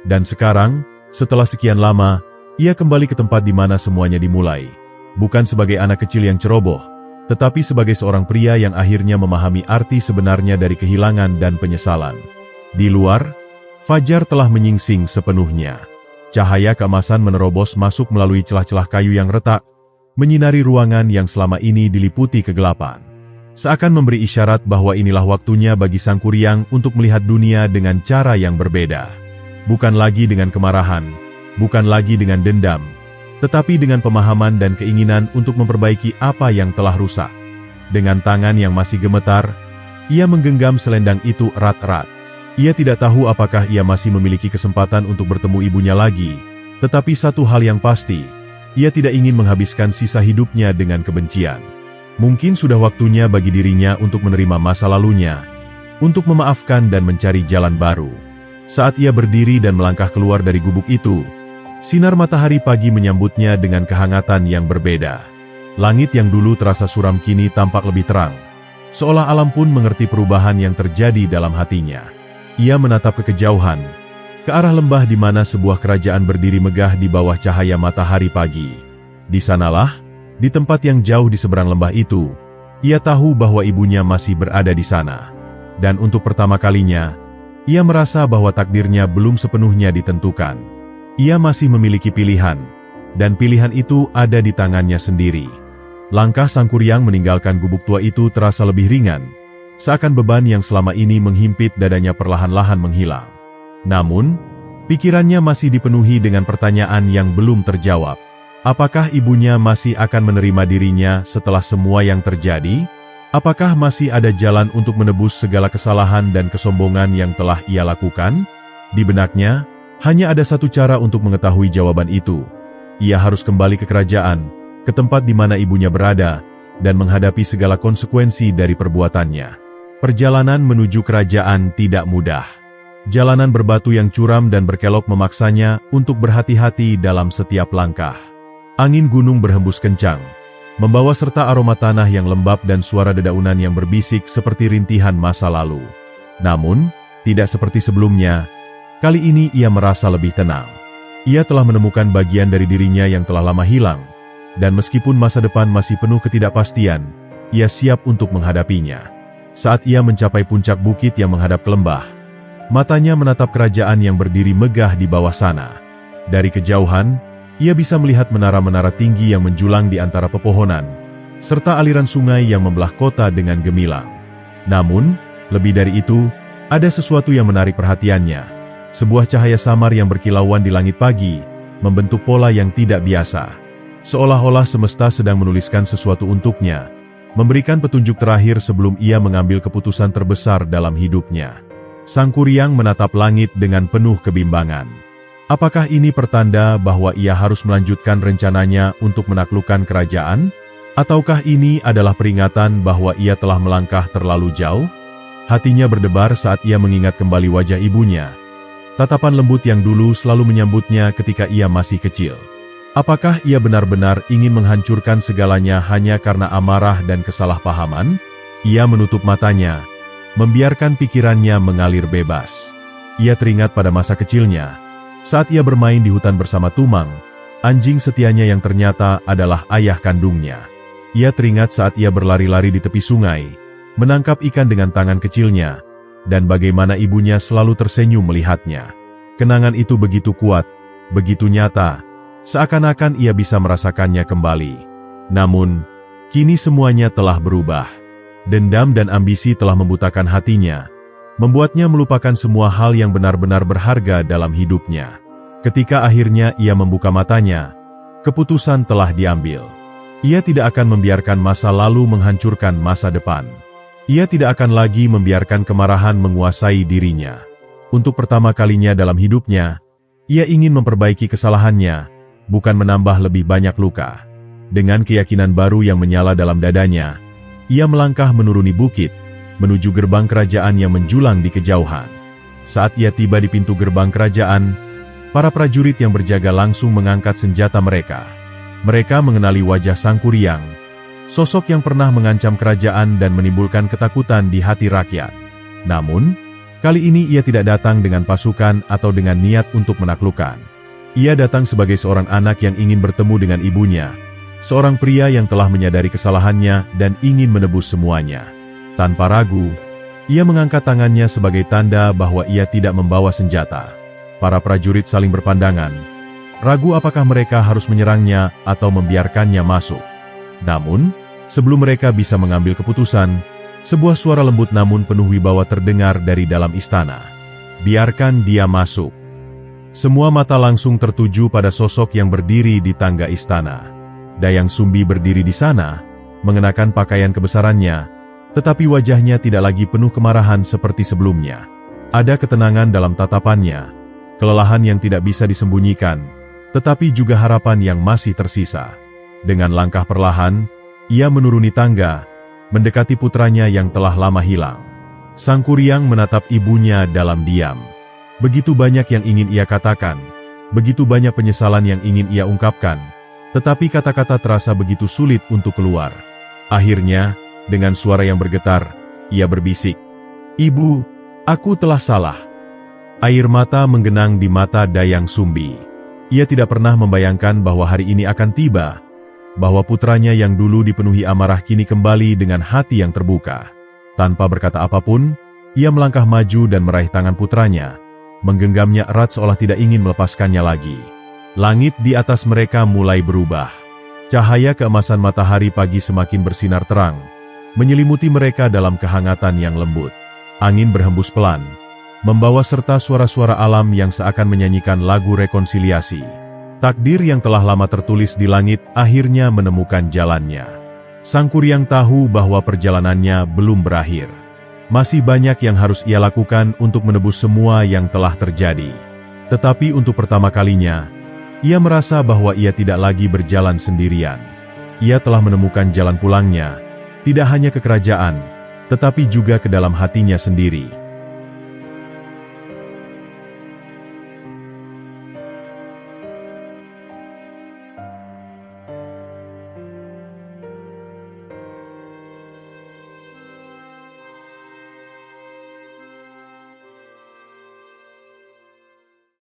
Dan sekarang, setelah sekian lama, ia kembali ke tempat di mana semuanya dimulai. Bukan sebagai anak kecil yang ceroboh, tetapi sebagai seorang pria yang akhirnya memahami arti sebenarnya dari kehilangan dan penyesalan. Di luar, fajar telah menyingsing sepenuhnya. Cahaya keemasan menerobos masuk melalui celah-celah kayu yang retak, menyinari ruangan yang selama ini diliputi kegelapan. Seakan memberi isyarat bahwa inilah waktunya bagi Sang Kuryang untuk melihat dunia dengan cara yang berbeda. Bukan lagi dengan kemarahan, bukan lagi dengan dendam, tetapi dengan pemahaman dan keinginan untuk memperbaiki apa yang telah rusak. Dengan tangan yang masih gemetar, ia menggenggam selendang itu erat-erat. Ia tidak tahu apakah ia masih memiliki kesempatan untuk bertemu ibunya lagi, tetapi satu hal yang pasti, ia tidak ingin menghabiskan sisa hidupnya dengan kebencian. Mungkin sudah waktunya bagi dirinya untuk menerima masa lalunya, untuk memaafkan dan mencari jalan baru. Saat ia berdiri dan melangkah keluar dari gubuk itu, sinar matahari pagi menyambutnya dengan kehangatan yang berbeda. Langit yang dulu terasa suram kini tampak lebih terang, seolah alam pun mengerti perubahan yang terjadi dalam hatinya. Ia menatap ke kejauhan, ke arah lembah di mana sebuah kerajaan berdiri megah di bawah cahaya matahari pagi. Di sanalah, di tempat yang jauh di seberang lembah itu, ia tahu bahwa ibunya masih berada di sana. Dan untuk pertama kalinya, ia merasa bahwa takdirnya belum sepenuhnya ditentukan. Ia masih memiliki pilihan, dan pilihan itu ada di tangannya sendiri. Langkah Sang Kuryang meninggalkan gubuk tua itu terasa lebih ringan, seakan beban yang selama ini menghimpit dadanya perlahan-lahan menghilang. Namun, pikirannya masih dipenuhi dengan pertanyaan yang belum terjawab. Apakah ibunya masih akan menerima dirinya setelah semua yang terjadi? Apakah masih ada jalan untuk menebus segala kesalahan dan kesombongan yang telah ia lakukan? Di benaknya, hanya ada satu cara untuk mengetahui jawaban itu. Ia harus kembali ke kerajaan, ke tempat di mana ibunya berada, dan menghadapi segala konsekuensi dari perbuatannya. Perjalanan menuju kerajaan tidak mudah. Jalanan berbatu yang curam dan berkelok memaksanya untuk berhati-hati dalam setiap langkah. Angin gunung berhembus kencang, membawa serta aroma tanah yang lembab dan suara dedaunan yang berbisik seperti rintihan masa lalu. Namun, tidak seperti sebelumnya, kali ini ia merasa lebih tenang. Ia telah menemukan bagian dari dirinya yang telah lama hilang, dan meskipun masa depan masih penuh ketidakpastian, ia siap untuk menghadapinya. Saat ia mencapai puncak bukit yang menghadap ke lembah, matanya menatap kerajaan yang berdiri megah di bawah sana. Dari kejauhan, ia bisa melihat menara-menara tinggi yang menjulang di antara pepohonan, serta aliran sungai yang membelah kota dengan gemilang. Namun, lebih dari itu, ada sesuatu yang menarik perhatiannya. Sebuah cahaya samar yang berkilauan di langit pagi, membentuk pola yang tidak biasa. Seolah-olah semesta sedang menuliskan sesuatu untuknya, memberikan petunjuk terakhir sebelum ia mengambil keputusan terbesar dalam hidupnya. Sang Kuryang menatap langit dengan penuh kebimbangan. Apakah ini pertanda bahwa ia harus melanjutkan rencananya untuk menaklukkan kerajaan? Ataukah ini adalah peringatan bahwa ia telah melangkah terlalu jauh? Hatinya berdebar saat ia mengingat kembali wajah ibunya. Tatapan lembut yang dulu selalu menyambutnya ketika ia masih kecil. Apakah ia benar-benar ingin menghancurkan segalanya hanya karena amarah dan kesalahpahaman? Ia menutup matanya, membiarkan pikirannya mengalir bebas. Ia teringat pada masa kecilnya, saat ia bermain di hutan bersama Tumang, anjing setianya yang ternyata adalah ayah kandungnya. Ia teringat saat ia berlari-lari di tepi sungai, menangkap ikan dengan tangan kecilnya, dan bagaimana ibunya selalu tersenyum melihatnya. Kenangan itu begitu kuat, begitu nyata, seakan-akan ia bisa merasakannya kembali. Namun, kini semuanya telah berubah. Dendam dan ambisi telah membutakan hatinya, membuatnya melupakan semua hal yang benar-benar berharga dalam hidupnya. Ketika akhirnya ia membuka matanya, keputusan telah diambil. Ia tidak akan membiarkan masa lalu menghancurkan masa depan. Ia tidak akan lagi membiarkan kemarahan menguasai dirinya. Untuk pertama kalinya dalam hidupnya, ia ingin memperbaiki kesalahannya, bukan menambah lebih banyak luka. Dengan keyakinan baru yang menyala dalam dadanya, ia melangkah menuruni bukit, menuju gerbang kerajaan yang menjulang di kejauhan. Saat ia tiba di pintu gerbang kerajaan, para prajurit yang berjaga langsung mengangkat senjata mereka. Mereka mengenali wajah Sang Kuryang, sosok yang pernah mengancam kerajaan dan menimbulkan ketakutan di hati rakyat. Namun, kali ini ia tidak datang dengan pasukan atau dengan niat untuk menaklukkan. Ia datang sebagai seorang anak yang ingin bertemu dengan ibunya, seorang pria yang telah menyadari kesalahannya dan ingin menebus semuanya. Tanpa ragu, ia mengangkat tangannya sebagai tanda bahwa ia tidak membawa senjata. Para prajurit saling berpandangan, ragu apakah mereka harus menyerangnya atau membiarkannya masuk. Namun, sebelum mereka bisa mengambil keputusan, sebuah suara lembut namun penuh wibawa terdengar dari dalam istana. "Biarkan dia masuk." Semua mata langsung tertuju pada sosok yang berdiri di tangga istana. Dayang Sumbi berdiri di sana, mengenakan pakaian kebesarannya, tetapi wajahnya tidak lagi penuh kemarahan seperti sebelumnya. Ada ketenangan dalam tatapannya, kelelahan yang tidak bisa disembunyikan, tetapi juga harapan yang masih tersisa. Dengan langkah perlahan, ia menuruni tangga, mendekati putranya yang telah lama hilang. Sang Kuryang menatap ibunya dalam diam. Begitu banyak yang ingin ia katakan, begitu banyak penyesalan yang ingin ia ungkapkan, tetapi kata-kata terasa begitu sulit untuk keluar. Akhirnya, dengan suara yang bergetar, ia berbisik, "Ibu, aku telah salah." Air mata menggenang di mata Dayang Sumbi. Ia tidak pernah membayangkan bahwa hari ini akan tiba, bahwa putranya yang dulu dipenuhi amarah kini kembali dengan hati yang terbuka. Tanpa berkata apapun, ia melangkah maju dan meraih tangan putranya, menggenggamnya erat seolah tidak ingin melepaskannya lagi. Langit di atas mereka mulai berubah. Cahaya keemasan matahari pagi semakin bersinar terang, menyelimuti mereka dalam kehangatan yang lembut. Angin berhembus pelan, membawa serta suara-suara alam yang seakan menyanyikan lagu rekonsiliasi. Takdir yang telah lama tertulis di langit akhirnya menemukan jalannya. Sang Kuryang tahu bahwa perjalanannya belum berakhir. Masih banyak yang harus ia lakukan untuk menebus semua yang telah terjadi. Tetapi untuk pertama kalinya, ia merasa bahwa ia tidak lagi berjalan sendirian. Ia telah menemukan jalan pulangnya, tidak hanya ke kerajaan, tetapi juga ke dalam hatinya sendiri.